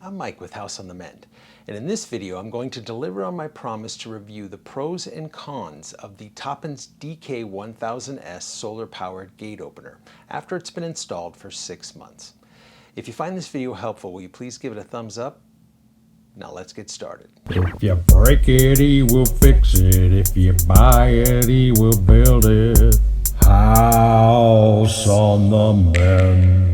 I'm Mike with House on the Mend, and in this video I'm going to deliver on my promise to review the pros and cons of the Topens DK1000S solar-powered gate opener after it's been installed for 6 months. If you find this video helpful, will you please give it a thumbs up? Now let's get started. If you break it, he will fix it. If you buy it, he will build it. House on the Mend.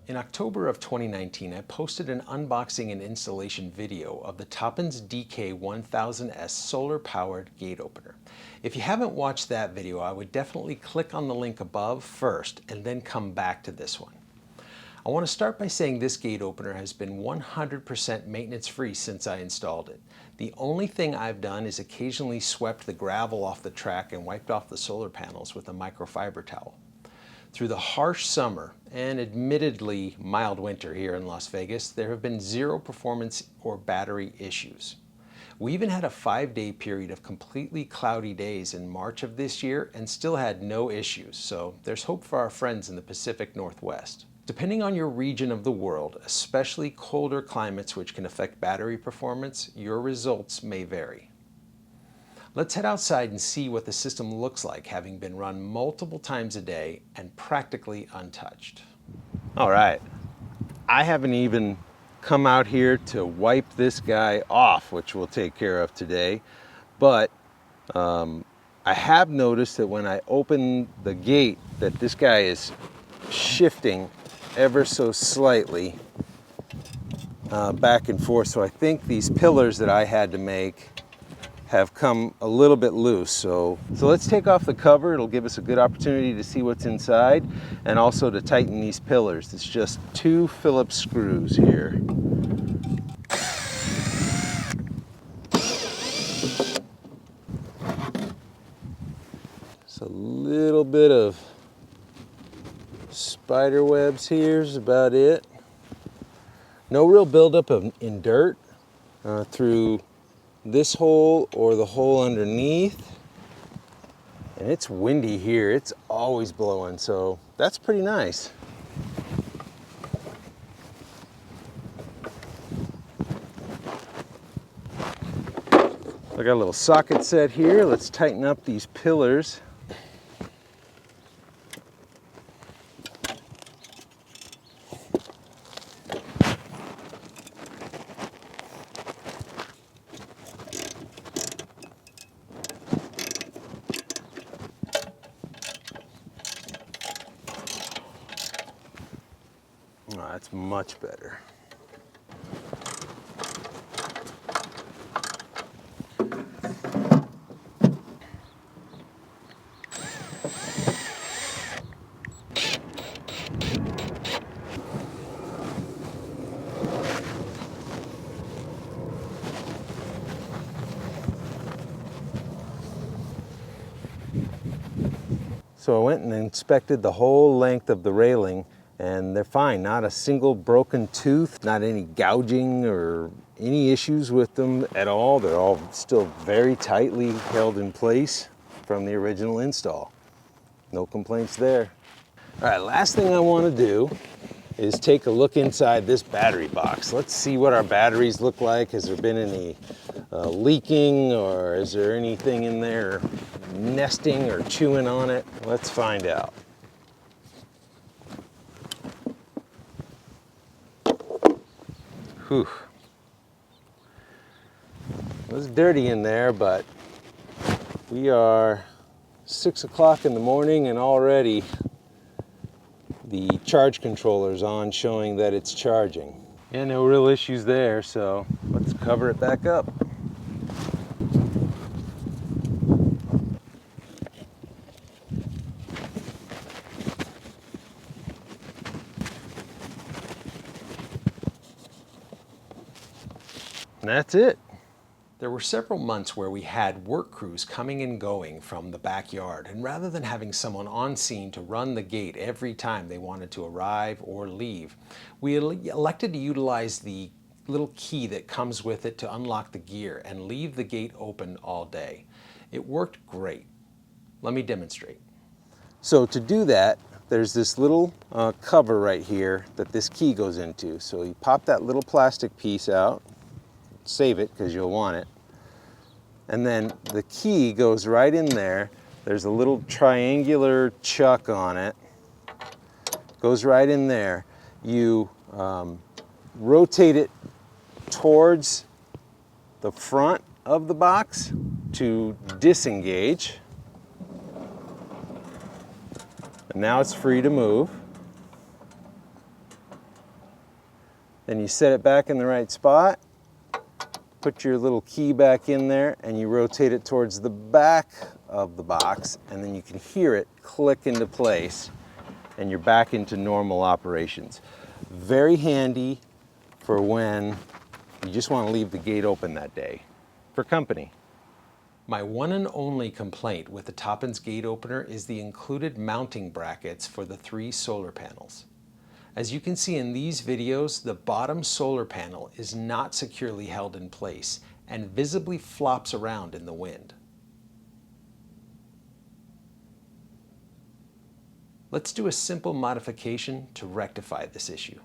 In October of 2019, I posted an unboxing and installation video of the Topens DK1000S solar-powered gate opener. If you haven't watched that video, I would definitely click on the link above first and then come back to this one. I want to start by saying this gate opener has been 100% maintenance-free since I installed it. The only thing I've done is occasionally swept the gravel off the track and wiped off the solar panels with a microfiber towel. Through the harsh summer and admittedly mild winter here in Las Vegas, there have been zero performance or battery issues. We even had a 5-day period of completely cloudy days in March of this year and still had no issues, so there's hope for our friends in the Pacific Northwest. Depending on your region of the world, especially colder climates which can affect battery performance, your results may vary. Let's head outside and see what the system looks like, having been run multiple times a day and practically untouched. All right, I haven't even come out here to wipe this guy off, which we'll take care of today, but I have noticed that when I open the gate that this guy is shifting ever so slightly back and forth. So I think these pillars that I had to make have come a little bit loose. So let's take off the cover. It'll give us a good opportunity to see what's inside and also to tighten these pillars. It's just 2 Phillips screws here. Just a little bit of spider webs here is about it. No real buildup in dirt through this hole or the hole underneath. And it's windy here. It's always blowing, so that's pretty nice. I got a little socket set here. Let's tighten up these pillars. Oh, that's much better. So I went and inspected the whole length of the railing, and they're fine. Not a single broken tooth, not any gouging or any issues with them at all. They're all still very tightly held in place from the original install. No complaints there. All right, last thing I want to do is take a look inside this battery box. Let's see what our batteries look like. Has there been any leaking, or is there anything in there nesting or chewing on it? Let's find out. Whew. It was dirty in there, but we are 6 o'clock in the morning and already the charge controller's on, showing that it's charging. Yeah, no real issues there, so let's cover it back up. And that's it. There were several months where we had work crews coming and going from the backyard, and rather than having someone on scene to run the gate every time they wanted to arrive or leave, we elected to utilize the little key that comes with it to unlock the gear and leave the gate open all day. It worked great. Let me demonstrate. So to do that, there's this little cover right here that this key goes into. So you pop that little plastic piece out, save it because you'll want it, and then the key goes right in there. There's a little triangular chuck on it, goes right in there. You rotate it towards the front of the box to disengage. And now it's free to move. Then you set it back in the right spot, put your little key back in there, and you rotate it towards the back of the box, and then you can hear it click into place, and you're back into normal operations. Very handy for when you just want to leave the gate open that day for company. My one and only complaint with the Topens gate opener is the included mounting brackets for the 3 solar panels. As you can see in these videos, the bottom solar panel is not securely held in place and visibly flops around in the wind. Let's do a simple modification to rectify this issue.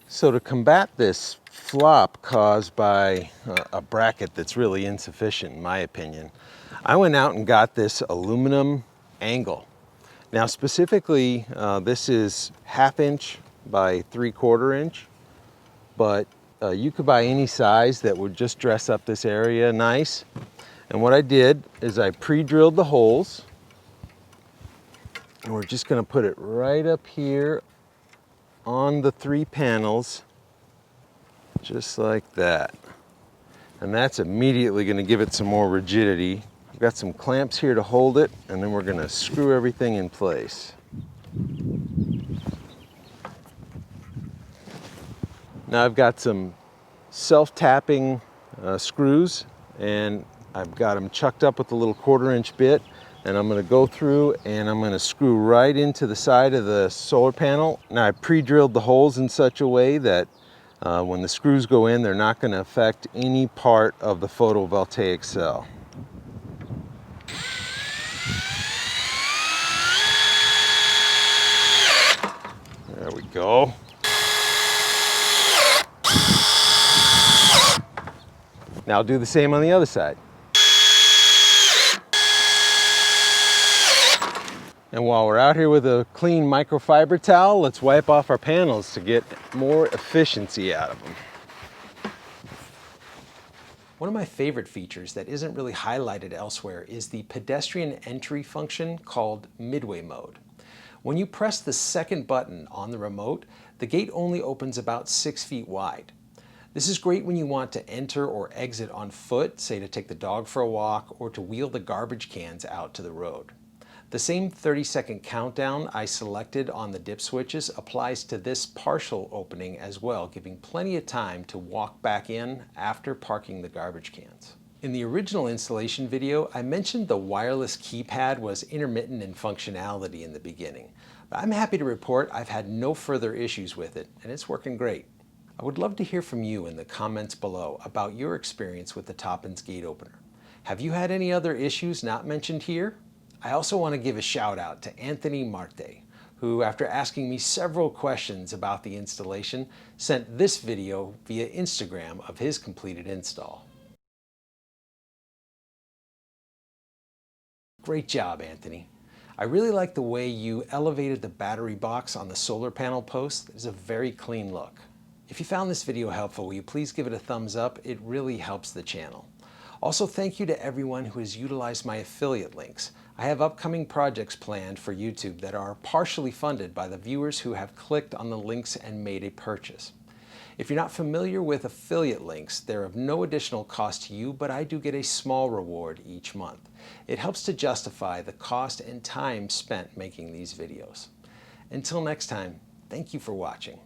So to combat this flop caused by a bracket that's really insufficient in my opinion, I went out and got this aluminum angle. Now specifically this is 1/2 inch by 3/4 inch, but you could buy any size that would just dress up this area nice. And what I did is I pre-drilled the holes, and we're just going to put it right up here on the 3 panels, just like that. And that's immediately going to give it some more rigidity. We've got some clamps here to hold it, and then we're going to screw everything in place. Now I've got some self-tapping screws, and I've got them chucked up with a little 1/4 inch bit, and I'm going to go through and I'm going to screw right into the side of the solar panel. Now I pre-drilled the holes in such a way that when the screws go in, they're not going to affect any part of the photovoltaic cell. There we go. Now do the same on the other side. And while we're out here with a clean microfiber towel, let's wipe off our panels to get more efficiency out of them. One of my favorite features that isn't really highlighted elsewhere is the pedestrian entry function called midway mode. When you press the second button on the remote, the gate only opens about 6 feet wide. This is great when you want to enter or exit on foot, say to take the dog for a walk or to wheel the garbage cans out to the road. The same 30-second countdown I selected on the dip switches applies to this partial opening as well, giving plenty of time to walk back in after parking the garbage cans. In the original installation video, I mentioned the wireless keypad was intermittent in functionality in the beginning, but I'm happy to report I've had no further issues with it, and it's working great. I would love to hear from you in the comments below about your experience with the Topens gate opener. Have you had any other issues not mentioned here? I also want to give a shout out to Anthony Marte, who after asking me several questions about the installation, sent this video via Instagram of his completed install. Great job, Anthony. I really like the way you elevated the battery box on the solar panel post. It's a very clean look. If you found this video helpful, will you please give it a thumbs up? It really helps the channel. Also, thank you to everyone who has utilized my affiliate links. I have upcoming projects planned for YouTube that are partially funded by the viewers who have clicked on the links and made a purchase. If you're not familiar with affiliate links, they're of no additional cost to you, but I do get a small reward each month. It helps to justify the cost and time spent making these videos. Until next time, thank you for watching.